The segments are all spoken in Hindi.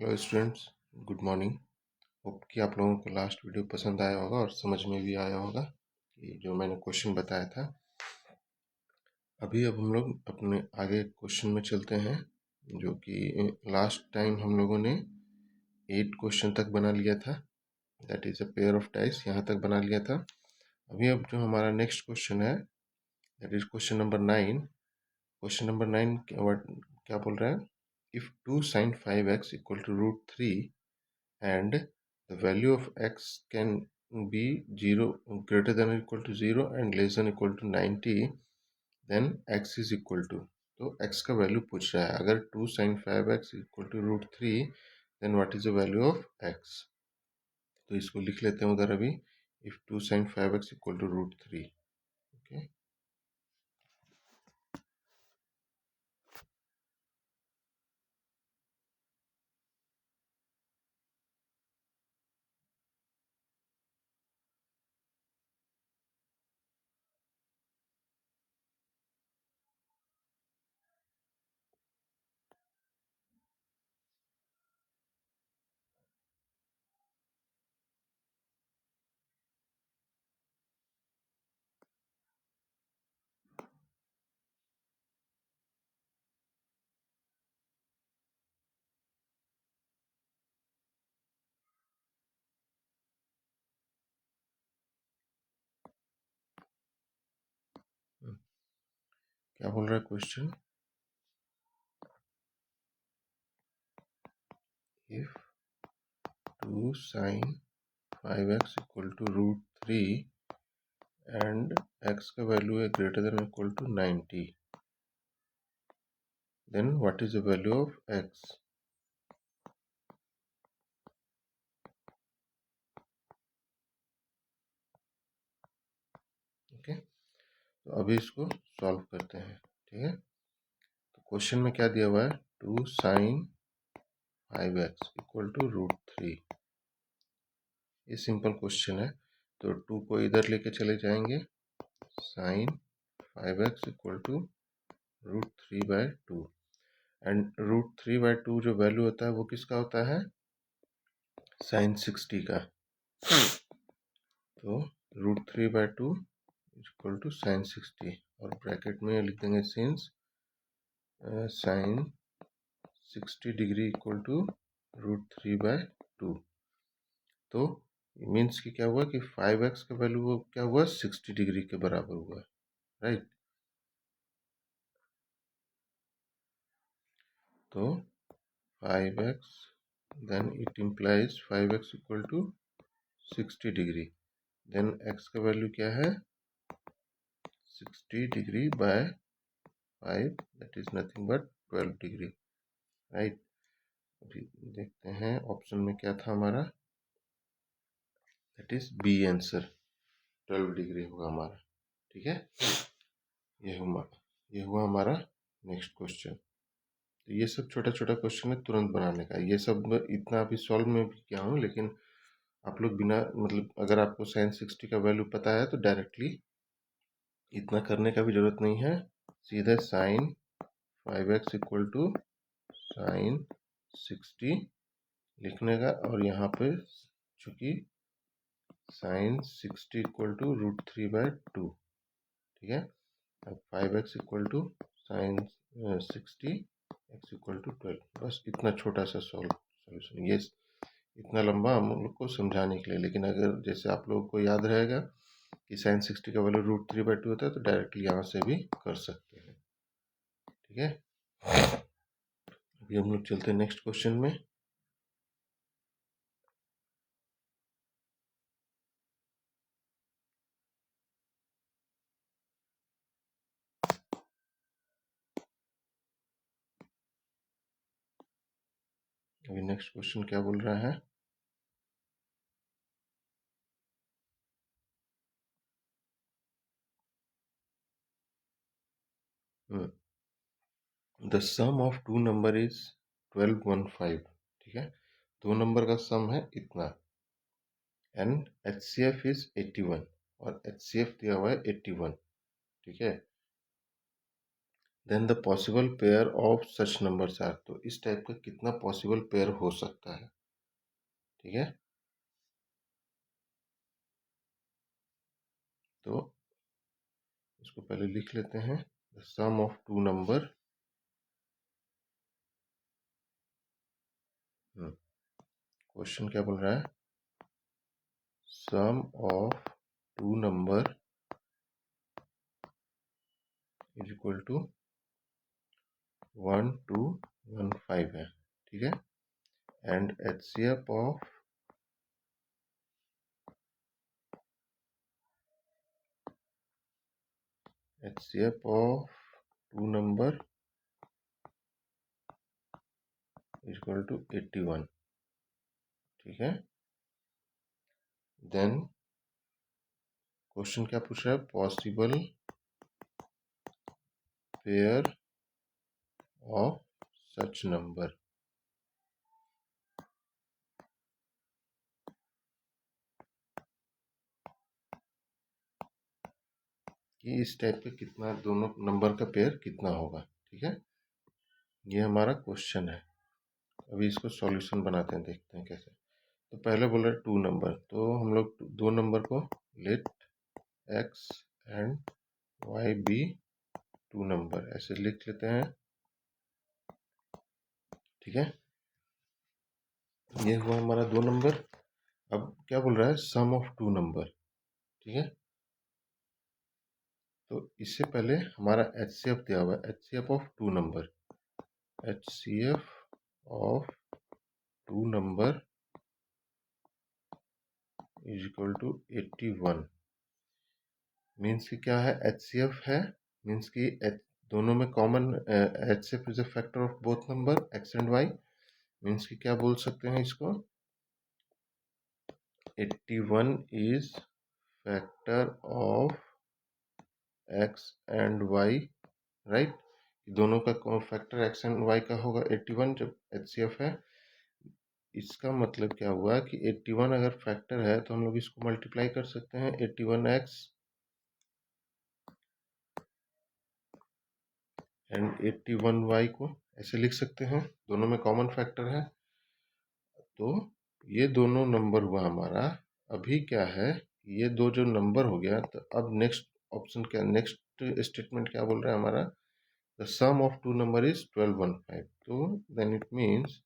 Hello students, good morning. Hope कि आप लोगों को लास्ट वीडियो पसंद आया होगा और समझ में भी आया होगा कि जो मैंने क्वेश्चन बताया था। अब हम लोग अपने आगे क्वेश्चन में चलते हैं, जो कि लास्ट टाइम हम लोगों ने 8 क्वेश्चन तक बना लिया था। That is a pair of ties, यहाँ तक बना लिया था। अब जो हमारा नेक्स्ट क्वेश्चन है, that is question number 9। Question number 9 क्या बोल रहा है? If 2 sin 5x equal to √3 and the value of x can be 0 greater than or equal to 0 and less than or equal to 90, then x is equal to, तो x का वैल्यू पूछ रहा है। अगर 2 sin 5x equal to √3 then what is the value of x। तो इसको लिख लेते हैं उधर अभी, if 2 sin 5x equal to √3। Okay, क्या बोल रहा है question? If 2 sin 5x equal to √3 and x का वैल्यू है greater than equal to 90, then what is the value of x। Okay, तो अभी इसको सॉल्व करते हैं। ठीक है, तो क्वेश्चन में क्या दिया हुआ है? 2 sin 5x इक्वल टू √3। ये सिंपल क्वेश्चन है, तो 2 को इधर लेके चले जाएंगे। sin 5x equal to √3/2 and √3/2 जो वैल्यू होता है वो किसका होता है? sin 60 का। तो √3/2 इक्वल टू sin 60 और ब्रैकेट में लिख देंगे since sin 60 degree equal to √3/2। तो मीन्स कि क्या हुआ कि 5x का वैल्यू वो क्या हुआ? 60 डिग्री के बराबर हुआ, राइट। तो 5x then it implies 5x equal to 60 degree, then x का वैल्यू क्या है? 60 degree by 5, that is nothing but 12 degree, right. अभी देखते हैं ऑप्शन में क्या था हमारा, that is B answer, 12 degree होगा हमारा। ठीक है, ये हुआ हमारा नेक्स्ट क्वेश्चन। तो ये सब छोटा छोटा क्वेश्चन है तुरंत बनाने का। ये सब इतना अभी सॉल्व में भी किया हूँ, लेकिन आप लोग बिना मतलब अगर आपको sin 60 का वैल्यू पता है तो डायरेक्टली इतना करने का भी जरूरत नहीं है, सीधे sin 5x equal to sin 60 लिखने का। और यहाँ पे चूंकि sin 60 इक्वल टू √3/2, ठीक है। अब 5x equal to sin 60 x equal to 12, बस इतना छोटा सा सॉल्यूशन। ये इतना लंबा हम लोग को समझाने के लिए, लेकिन अगर जैसे आप लोगों को याद रहेगा कि sin 60 का वैल्यू √3/2 होता है तो डायरेक्टली यहाँ से भी कर सकते हैं। ठीक है, अभी हम लोग चलते हैं नेक्स्ट क्वेश्चन में। अभी नेक्स्ट क्वेश्चन क्या बोल रहा है? The sum of two number is 1215। ठीक है, दो नंबर का सम है इतना, एंड HCF इज 81 और HCF दिया हुआ है 81। ठीक है, then the possible pair of such numbers are, तो इस टाइप का कितना पॉसिबल पेयर हो सकता है। ठीक है, तो इसको पहले लिख लेते हैं। The sum of two number, question क्या बोल रहा है, sum of two number is equal to 1215 है। ठीक है, and HCF of two number is equal to 81। ठीक है, देन क्वेश्चन क्या पूछ रहा है, possible pair of such number. कि इस टाइप का कितना, दोनों नंबर का पेयर कितना होगा। ठीक है, ये हमारा क्वेश्चन है। अभी इसको सॉल्यूशन बनाते हैं, देखते हैं कैसे। तो पहले बोल रहे टू नंबर, तो हम लोग दो नंबर को let x and y be two number ऐसे लिख लेते हैं। ठीक है, ये हुआ हमारा दो नंबर। अब क्या बोल रहा है, सम ऑफ टू नंबर। ठीक है, तो इससे पहले हमारा HCF दिया हुआ है, HCF of two number, HCF of two number is equal to 81। Means कि क्या है, HCF है, मीन्स कि दोनों में common, HCF is a factor of both number x and y। Means कि क्या बोल सकते हैं इसको, 81 is factor of x and y, right. दोनों का फैक्टर x एंड y का होगा 81 जब HCF है। इसका मतलब क्या हुआ कि 81 अगर फैक्टर है तो हम लोग इसको मल्टीप्लाई कर सकते हैं, 81x एंड 81y को ऐसे लिख सकते हैं, दोनों में कॉमन फैक्टर है। तो ये दोनों नंबर हुआ हमारा। अभी क्या है, ये दो जो नंबर हो गया, तो अब नेक्स्ट ऑप्शन क्या, नेक्स्ट स्टेटमेंट क्या बोल रहा है हमारा, the sum of two number is 1215। तो then it means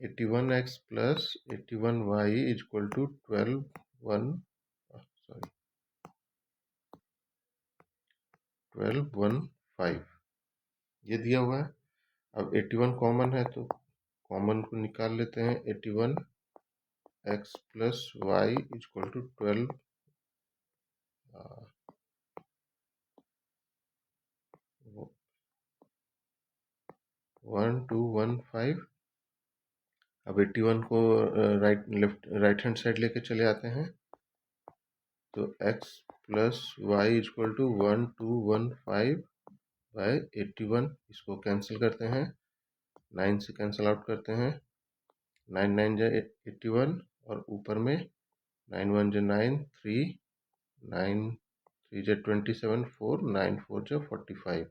81x plus 81y is equal to 1215 ये दिया हुआ है। अब 81 कॉमन है तो कॉमन को निकाल लेते हैं, 81x plus Y is equal to 1215। अब 81 को राइट हैंड साइड लेके चले आते हैं, तो x plus Y is equal to 1215 by 81। इसको कैंसिल करते हैं, 9 से कैंसिल आउट करते हैं, 9 9 जा 81 और ऊपर में 9 1 जा 9 3 9 3 जा 27 4 9 4 जा 45,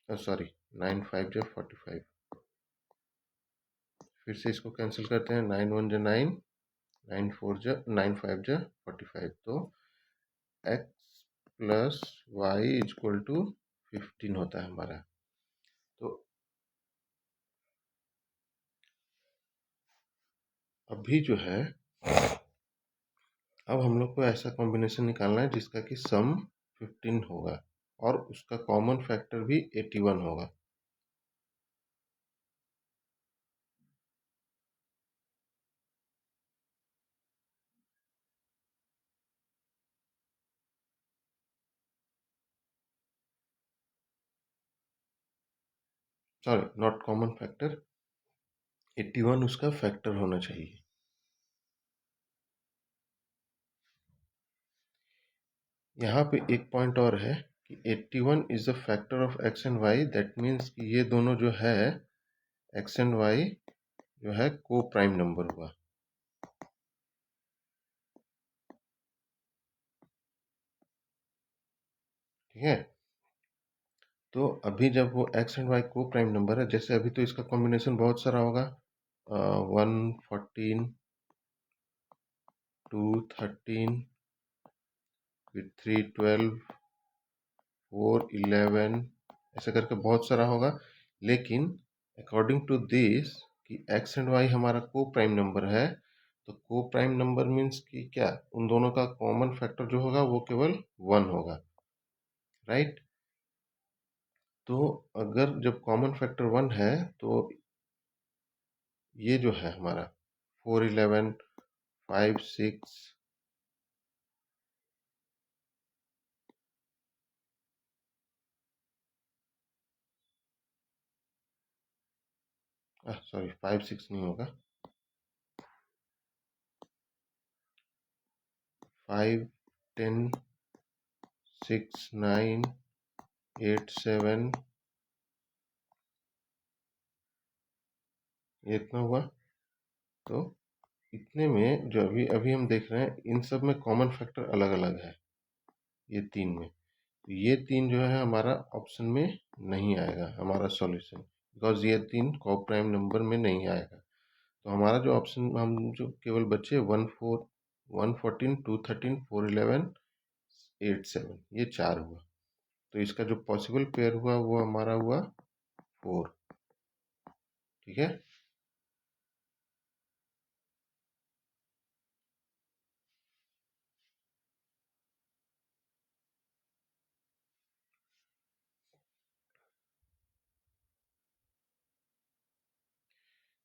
सॉरी 9 5 जा 45। फिर से इसको कैंसिल करते हैं, 9 1 जा 9 9 4 जा 9 5 जा 45। तो x plus Y is equal to 15 होता है हमारा। तो अभी जो है, अब हम लोग को ऐसा कॉम्बिनेशन निकालना है जिसका कि सम 15 होगा और उसका कॉमन फैक्टर भी 81 होगा। सॉरी, नॉट कॉमन फैक्टर, 81 उसका फैक्टर होना चाहिए। यहाँ पे एक पॉइंट और है कि 81 is a factor of x and y, that means कि ये दोनों जो है x एंड y जो है को प्राइम नंबर हुआ। ठीक है, तो अभी जब वो एक्स एंड वाई को प्राइम नंबर है, जैसे अभी तो इसका कॉम्बिनेशन बहुत सारा होगा, 114, 213, फिर 312, 411, ऐसे करके बहुत सारा होगा। लेकिन अकॉर्डिंग टू दिस कि एक्स एंड वाई हमारा को प्राइम नंबर है, तो को प्राइम नंबर मीन्स कि क्या, उन दोनों का कॉमन फैक्टर जो होगा वो केवल 1 होगा, राइट। तो अगर जब कॉमन फैक्टर 1 है, तो ये जो है हमारा 411, 5, 6, सॉरी 5, 6 नहीं होगा, 5, 10, 6, 9, 8, 7, ये इतना हुआ। तो इतने में जो अभी अभी हम देख रहे हैं, इन सब में कॉमन फैक्टर अलग अलग है, ये तीन में। तो ये तीन जो है हमारा ऑप्शन में नहीं आएगा, हमारा सॉल्यूशन, बिकॉज ये तीन को प्राइम नंबर में नहीं आएगा। तो हमारा जो ऑप्शन, हम जो केवल बचे 114, 213, 411, 87, ये चार हुआ। तो इसका जो पॉसिबल पेयर हुआ वो हमारा हुआ 4। ठीक है।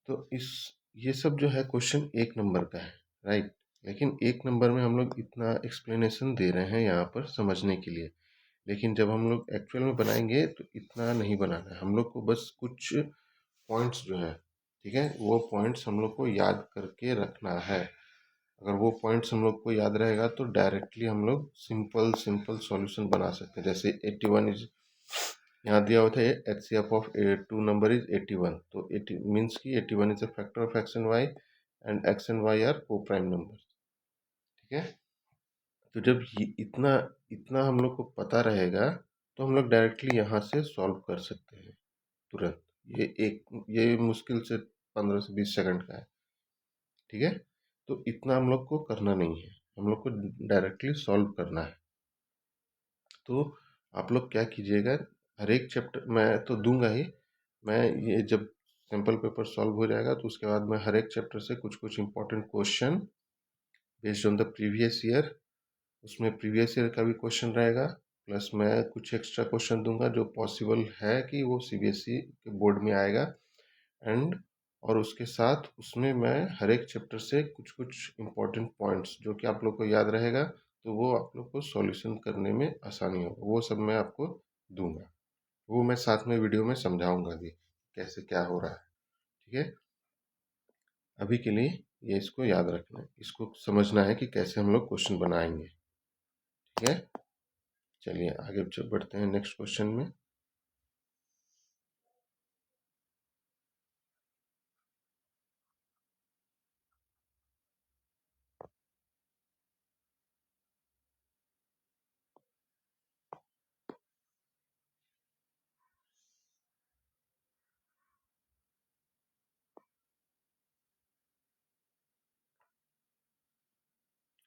तो इस ये सब जो है क्वेश्चन 1 नंबर का है, राइट। लेकिन 1 नंबर में हम लोग इतना एक्सप्लेनेशन दे रहे हैं यहाँ पर समझने के लिए। लेकिन जब हम लोग एक्चुअल में बनाएंगे तो इतना नहीं बनाना है, हम लोग को बस कुछ पॉइंट्स जो है, ठीक है, वो पॉइंट्स हम लोग को याद करके रखना है। अगर वो पॉइंट्स हम लोग को याद रहेगा तो डायरेक्टली हम लोग सिंपल सिंपल सॉल्यूशन बना सकते हैं। जैसे 81 इज, यहाँ दिया हुआ था H C F of 2 number is 81, तो 80 मीन्स की 81 is a factor of X and Y, and X and Y are coprime number. ठीक है। तो जब ये इतना इतना हम लोग को पता रहेगा, तो हम लोग डायरेक्टली यहाँ से सॉल्व कर सकते हैं तुरंत। ये मुश्किल से 15 से 20 सेकंड का है। ठीक है। तो इतना हम लोग को करना नहीं है, हम लोग को डायरेक्टली सॉल्व करना है। तो आप लोग क्या कीजिएगा, हर एक चैप्टर मैं तो दूंगा ही, मैं ये जब सैम्पल पेपर सॉल्व हो जाएगा तो उसके बाद मैं हर एक चैप्टर से कुछ कुछ important question based on the previous year, उसमें प्रीवियस ईयर का भी क्वेश्चन रहेगा, प्लस मैं कुछ एक्स्ट्रा क्वेश्चन दूंगा जो पॉसिबल है कि वो सीबीएसई के बोर्ड में आएगा। एंड और उसके साथ उसमें मैं हर एक चैप्टर से कुछ कुछ इम्पोर्टेंट पॉइंट्स जो कि आप लोग को याद रहेगा, तो वो आप लोग को सॉल्यूशन करने में आसानी होगा, वो सब मैं आपको दूंगा। वो मैं साथ में वीडियो में समझाऊंगा भी कैसे क्या हो रहा है। ठीक है। अभी के लिए ये इसको याद रखना है, इसको समझना है कि कैसे हम लोग क्वेश्चन बनाएंगे। ठीक है। चलिए आगे बढ़ते हैं नेक्स्ट क्वेश्चन में।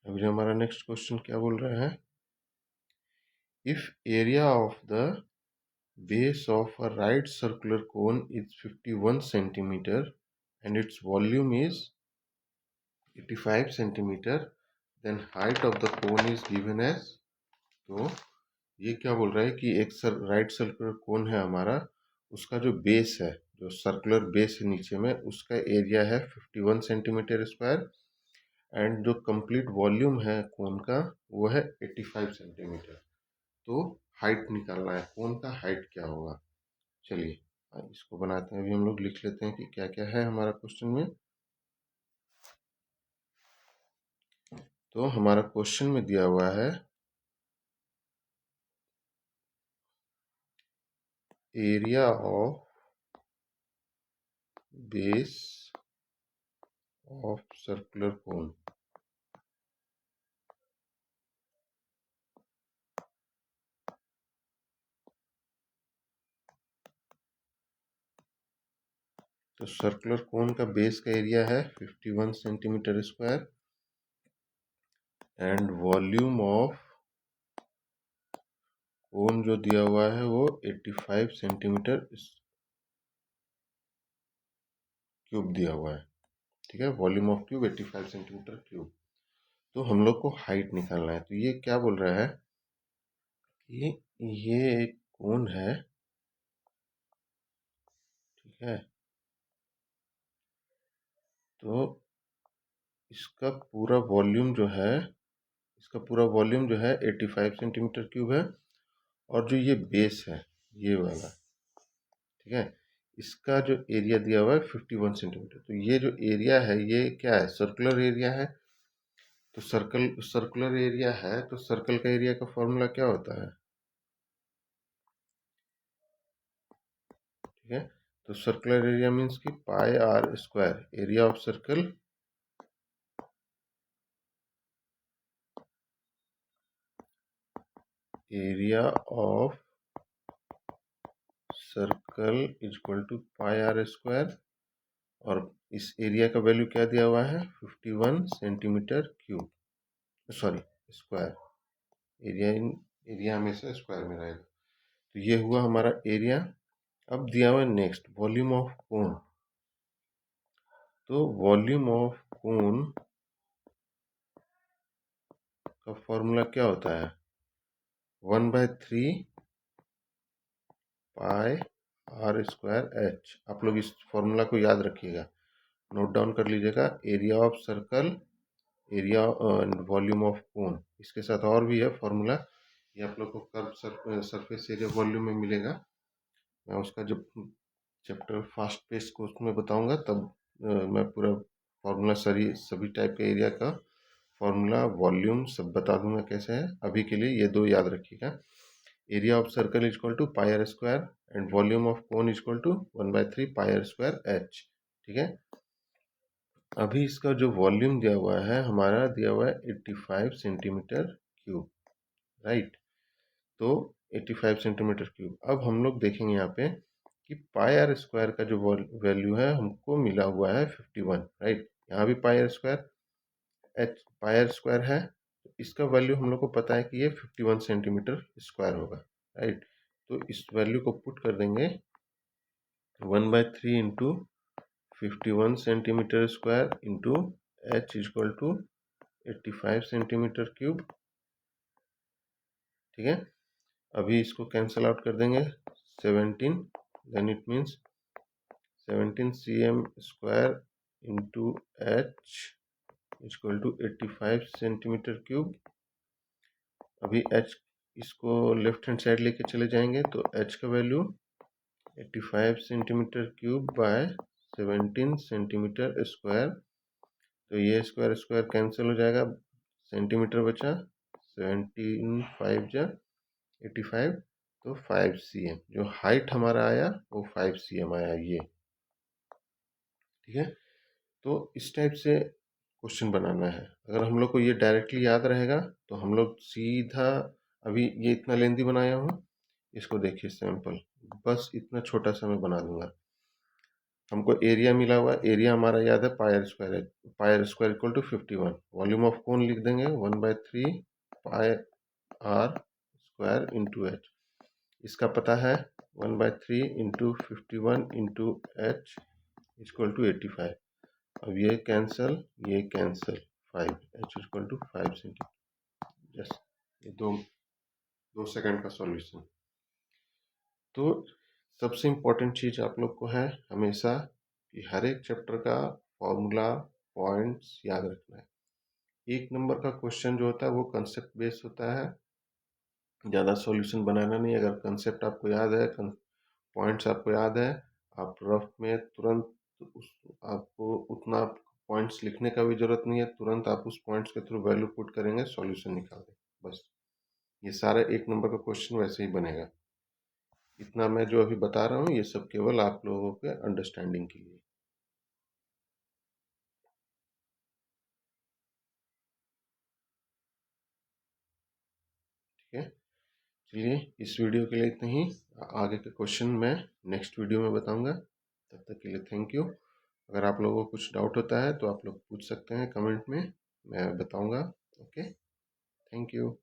अभी हमारा नेक्स्ट क्वेश्चन क्या बोल रहा है, if area of the base of a right circular cone is 51 centimeter and its volume is 85 centimeter, then height of the cone is given as। तो ये क्या बोल रहा है कि एक राइट सर्कुलर कोन है हमारा, उसका जो बेस है, जो सर्कुलर बेस है नीचे में, उसका एरिया है 51 सेंटीमीटर स्क्वायर, एंड जो कंप्लीट वॉल्यूम है कोन का वो है 85 सेंटीमीटर। तो हाइट निकालना है, कोन का हाइट क्या होगा। चलिए इसको बनाते हैं, अभी हम लोग लिख लेते हैं कि क्या क्या है हमारा क्वेश्चन में। तो हमारा क्वेश्चन में दिया हुआ है area of base of circular cone. तो सर्कुलर कोन का बेस का एरिया है 51 centimetre square and volume of कोन जो दिया हुआ है वो 85 सेंटीमीटर क्यूब दिया हुआ है। ठीक है, volume of cube 85 centimetre cube. तो हम लोग को हाइट निकालना है। तो ये क्या बोल रहा है कि ये एक कोन है, ठीक है, तो इसका पूरा वॉल्यूम जो है, इसका पूरा वॉल्यूम जो है 85 सेंटीमीटर क्यूब है। और जो ये बेस है ये वाला, ठीक है, इसका जो एरिया दिया हुआ है 51 सेंटीमीटर। तो ये जो एरिया है ये क्या है, सर्कुलर एरिया है। तो सर्कुलर एरिया है तो सर्कल का एरिया का फॉर्मूला क्या होता है, ठीक है। तो सर्कुलर एरिया मीन्स कि pi are square, area of circle area of circle is equal to pi are square. और इस एरिया का वैल्यू क्या दिया हुआ है 51 centimetre cube, sorry square. Area हमेशा स्क्वायर में रहेगा। तो ये हुआ हमारा एरिया। अब दिया हुआ नेक्स्ट वॉल्यूम ऑफ कोन। तो वॉल्यूम ऑफ कोन का फॉर्मूला क्या होता है 1/3 पाई आर स्क्वायर एच। आप लोग इस फॉर्मूला को याद रखिएगा, नोट डाउन कर लीजिएगा। Area of circle, area volume of कोन, इसके साथ और भी है फॉर्मूला, ये आप लोग को कर्व सरफेस एरिया वॉल्यूम में मिलेगा। मैं उसका जब चैप्टर फास्ट पेस को उसमें बताऊंगा तब मैं पूरा फॉर्मूला सभी टाइप के एरिया का फॉर्मूला वॉल्यूम सब बता दूंगा कैसे है। अभी के लिए ये दो याद रखिएगा, area of circle is equal to pi are square and volume of cone is equal to 1/3 pi are square h. ठीक है, अभी इसका जो वॉल्यूम दिया हुआ है हमारा दिया हुआ है 85 सेंटीमीटर क्यूब, राइट। तो 85 सेंटीमीटर क्यूब। अब हम लोग देखेंगे यहाँ पे कि पाई आर स्क्वायर का जो वैल्यू है हमको मिला हुआ है 51, राइट। यहाँ भी pi are square, H pi are square है, तो इसका वैल्यू हम लोग को पता है कि ये 51 सेंटीमीटर स्क्वायर होगा, राइट। तो इस वैल्यू को पुट कर देंगे 1/3 into 51 centimetre square into H equal to 85 centimetre cube. ठीक है, अभी इसको कैंसल आउट कर देंगे 17, then it means 17 cm square into H equal to 85 centimetre cube. अभी एच इसको लेफ्ट हैंड साइड लेके चले जाएंगे तो एच का value 85 centimetre cube by 17 centimetre square. तो ये स्क्वायर स्क्वायर कैंसिल हो जाएगा, सेंटीमीटर बचा, 17 5 जा 85, तो 5 cm जो हाइट हमारा आया वो 5 cm आया ये। ठीक है, तो इस टाइप से क्वेश्चन बनाना है। अगर हम लोग को ये डायरेक्टली याद रहेगा तो हम लोग सीधा, अभी ये इतना लेंथी बनाया हूँ, इसको देखिए सैंपल, बस इतना छोटा सा मैं बना दूंगा। हमको एरिया मिला हुआ, एरिया हमारा याद है पाई आर स्क्वायर है, pi are square equal to 51। Volume of cone लिख देंगे 1/3 pi are square into H. इसका पता है 1/3 into 51 into H equal to 85। अब ये कैंसल, ये cancel, 5 H equal to 5 centimetre. Yes, ये दो सेकंड का सॉल्यूशन। तो सबसे इम्पोर्टेंट चीज़ आप लोग को है हमेशा कि हर एक चैप्टर का फॉर्मूला पॉइंट्स याद रखना है। एक नंबर का क्वेश्चन जो होता है वो कंसेप्ट बेस्ड होता है, ज़्यादा सॉल्यूशन बनाना नहीं। अगर कंसेप्ट आपको याद है, पॉइंट्स आपको याद है, आप रफ में तुरंत आपको उतना पॉइंट्स लिखने का भी जरूरत नहीं है, तुरंत आप उस पॉइंट्स के थ्रू वैल्यू पुट करेंगे, सॉल्यूशन निकाल देंगे, बस। ये सारा एक नंबर का क्वेश्चन वैसे ही बनेगा। इतना मैं जो अभी बता रहा हूँ ये सब केवल आप लोगों के अंडरस्टैंडिंग के लिए। ठीक है, चलिए इस वीडियो के लिए इतना ही। आगे के क्वेश्चन मैं नेक्स्ट वीडियो में बताऊंगा। तब तक के लिए थैंक यू। अगर आप लोगों को कुछ डाउट होता है तो आप लोग पूछ सकते हैं कमेंट में, मैं बताऊंगा। Okay, thank you.